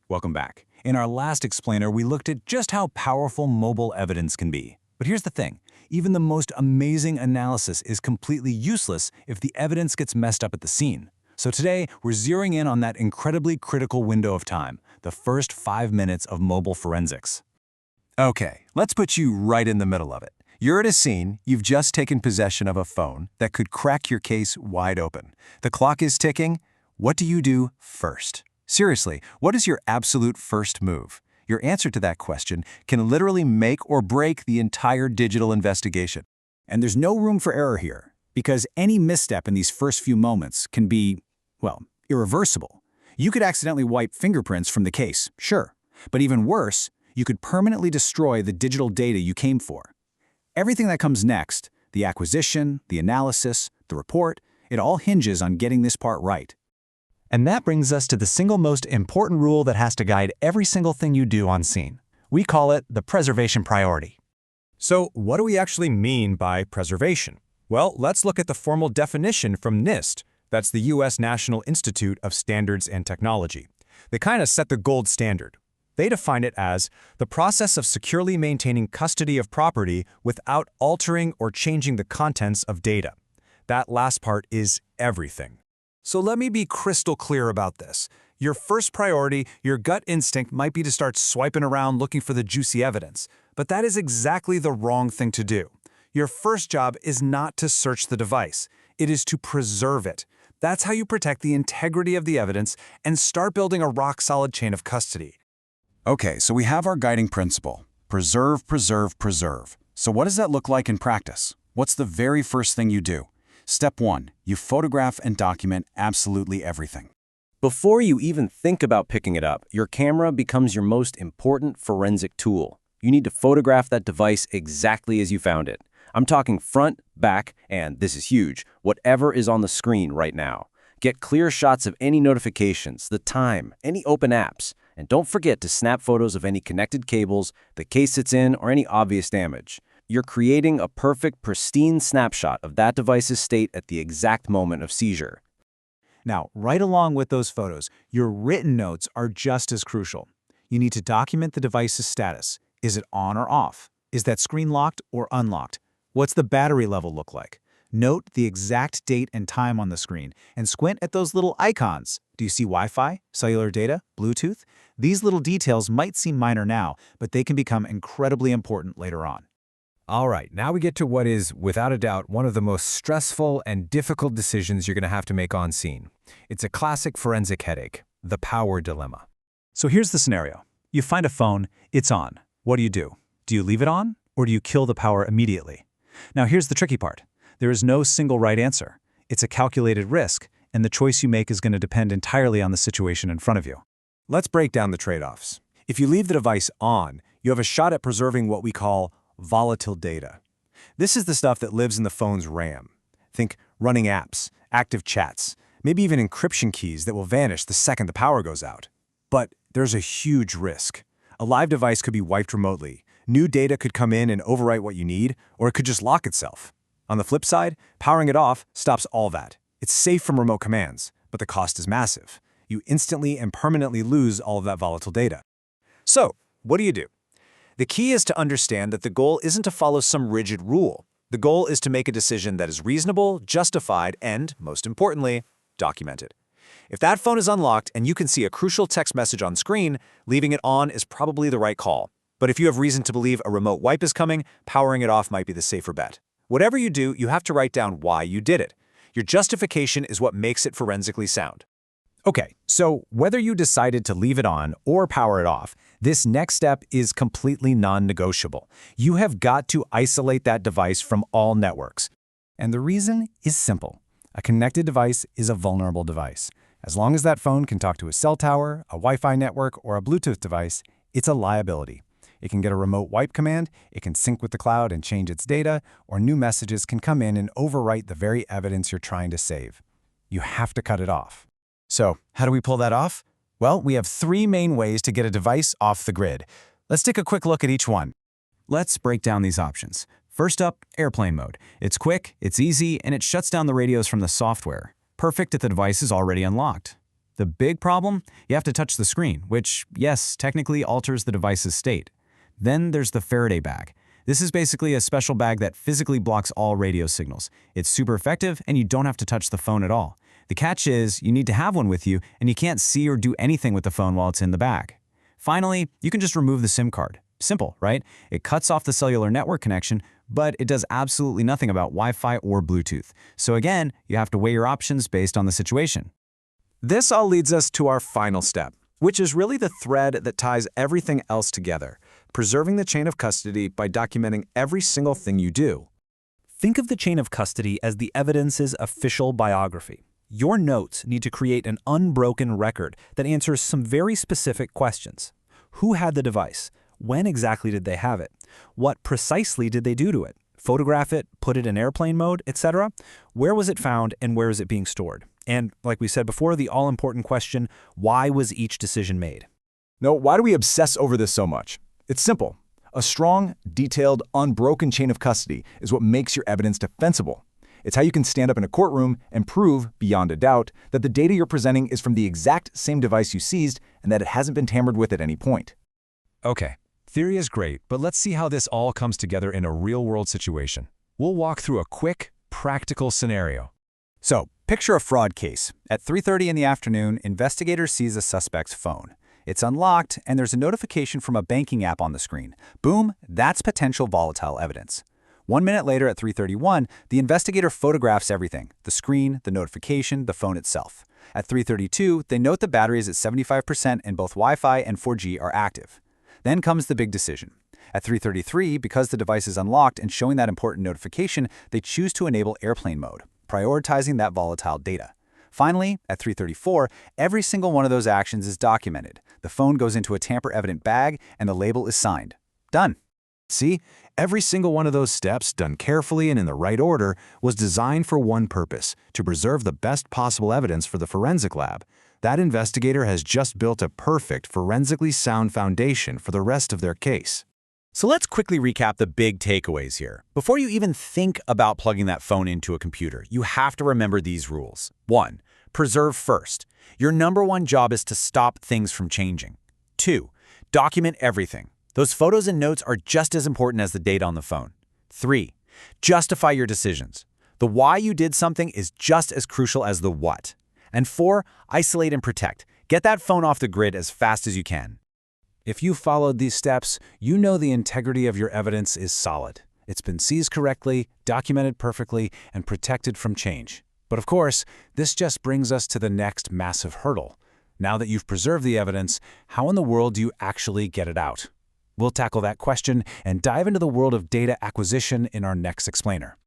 Welcome back. In our last explainer, we looked at just how powerful mobile evidence can be. But here's the thing. Even the most amazing analysis is completely useless if the evidence gets messed up at the scene. So today, we're zeroing in on that incredibly critical window of time, the first 5 minutes of mobile forensics. Okay, let's put you right in the middle of it. You're at a scene, you've just taken possession of a phone that could crack your case wide open. The clock is ticking. What do you do first? Seriously, what is your absolute first move? Your answer to that question can literally make or break the entire digital investigation. And there's no room for error here, because any misstep in these first few moments can be, well, irreversible. You could accidentally wipe fingerprints from the case, sure. But even worse, you could permanently destroy the digital data you came for. Everything that comes next, the acquisition, the analysis, the report, it all hinges on getting this part right. And that brings us to the single most important rule that has to guide every single thing you do on scene. We call it the preservation priority. So what do we actually mean by preservation? Well, let's look at the formal definition from NIST. That's the U.S. National Institute of Standards and Technology. They kind of set the gold standard. They define it as the process of securely maintaining custody of property without altering or changing the contents of data. That last part is everything. So let me be crystal clear about this. Your first priority, your gut instinct might be to start swiping around looking for the juicy evidence, but that is exactly the wrong thing to do. Your first job is not to search the device. It is to preserve it. That's how you protect the integrity of the evidence and start building a rock-solid chain of custody. Okay, so we have our guiding principle. Preserve, preserve, preserve. So what does that look like in practice? What's the very first thing you do? Step 1. You photograph and document absolutely everything. Before you even think about picking it up, your camera becomes your most important forensic tool. You need to photograph that device exactly as you found it. I'm talking front, back, and this is huge, whatever is on the screen right now. Get clear shots of any notifications, the time, any open apps, and don't forget to snap photos of any connected cables, the case it's in, or any obvious damage. You're creating a perfect, pristine snapshot of that device's state at the exact moment of seizure. Now, right along with those photos, your written notes are just as crucial. You need to document the device's status. Is it on or off? Is that screen locked or unlocked? What's the battery level look like? Note the exact date and time on the screen, and squint at those little icons. Do you see Wi-Fi, cellular data, Bluetooth? These little details might seem minor now, but they can become incredibly important later on. All right, now we get to what is, without a doubt, one of the most stressful and difficult decisions you're going to have to make on scene. It's a classic forensic headache, the power dilemma. So here's the scenario. You find a phone, it's on. What do? Do you leave it on, or do you kill the power immediately? Now here's the tricky part. There is no single right answer. It's a calculated risk, and the choice you make is going to depend entirely on the situation in front of you. Let's break down the trade-offs. If you leave the device on, you have a shot at preserving what we call volatile data. This is the stuff that lives in the phone's RAM. Think running apps, active chats, maybe even encryption keys that will vanish the second the power goes out. But there's a huge risk. A live device could be wiped remotely. New data could come in and overwrite what you need, or it could just lock itself. On the flip side, powering it off stops all that. It's safe from remote commands, but the cost is massive. You instantly and permanently lose all of that volatile data. So, what do? The key is to understand that the goal isn't to follow some rigid rule. The goal is to make a decision that is reasonable, justified, and, most importantly, documented. If that phone is unlocked and you can see a crucial text message on screen, leaving it on is probably the right call. But if you have reason to believe a remote wipe is coming, powering it off might be the safer bet. Whatever you do, you have to write down why you did it. Your justification is what makes it forensically sound. Okay, so whether you decided to leave it on or power it off, this next step is completely non-negotiable. You have got to isolate that device from all networks. And the reason is simple. A connected device is a vulnerable device. As long as that phone can talk to a cell tower, a Wi-Fi network, or a Bluetooth device, it's a liability. It can get a remote wipe command, it can sync with the cloud and change its data, or new messages can come in and overwrite the very evidence you're trying to save. You have to cut it off. So, how do we pull that off? Well, we have 3 main ways to get a device off the grid. Let's take a quick look at each one. Let's break down these options. First up, airplane mode. It's quick, it's easy, and it shuts down the radios from the software. Perfect if the device is already unlocked. The big problem? You have to touch the screen, which, yes, technically alters the device's state. Then there's the Faraday bag. This is basically a special bag that physically blocks all radio signals. It's super effective, and you don't have to touch the phone at all. The catch is, you need to have one with you, and you can't see or do anything with the phone while it's in the bag. Finally, you can just remove the SIM card. Simple, right? It cuts off the cellular network connection, but it does absolutely nothing about Wi-Fi or Bluetooth. So again, you have to weigh your options based on the situation. This all leads us to our final step, which is really the thread that ties everything else together, preserving the chain of custody by documenting every single thing you do. Think of the chain of custody as the evidence's official biography. Your notes need to create an unbroken record that answers some very specific questions. Who had the device? When exactly did they have it? What precisely did they do to it? Photograph it, put it in airplane mode, etc.? Where was it found and where is it being stored? And, like we said before, the all-important question, why was each decision made? No, why do we obsess over this so much? It's simple. A strong, detailed, unbroken chain of custody is what makes your evidence defensible. It's how you can stand up in a courtroom and prove, beyond a doubt, that the data you're presenting is from the exact same device you seized and that it hasn't been tampered with at any point. Okay, theory is great, but let's see how this all comes together in a real-world situation. We'll walk through a quick, practical scenario. So, picture a fraud case. At 3:30 in the afternoon, investigators seize a suspect's phone. It's unlocked, and there's a notification from a banking app on the screen. Boom, that's potential volatile evidence. 1 minute later at 3:31, the investigator photographs everything: the screen, the notification, the phone itself. At 3:32, they note the battery is at 75% and both Wi-Fi and 4G are active. Then comes the big decision. At 3:33, because the device is unlocked and showing that important notification, they choose to enable airplane mode, prioritizing that volatile data. Finally, at 3:34, every single one of those actions is documented. The phone goes into a tamper-evident bag, and the label is signed. Done. See, every single one of those steps, done carefully and in the right order, was designed for one purpose: to preserve the best possible evidence for the forensic lab. That investigator has just built a perfect, forensically sound foundation for the rest of their case. So let's quickly recap the big takeaways here. Before you even think about plugging that phone into a computer, you have to remember these rules. 1. Preserve first. Your #1 job is to stop things from changing. 2. Document everything. Those photos and notes are just as important as the data on the phone. 3. Justify your decisions. The why you did something is just as crucial as the what. And 4. Isolate and protect. Get that phone off the grid as fast as you can. If you followed these steps, you know the integrity of your evidence is solid. It's been seized correctly, documented perfectly, and protected from change. But of course, this just brings us to the next massive hurdle. Now that you've preserved the evidence, how in the world do you actually get it out? We'll tackle that question and dive into the world of data acquisition in our next explainer.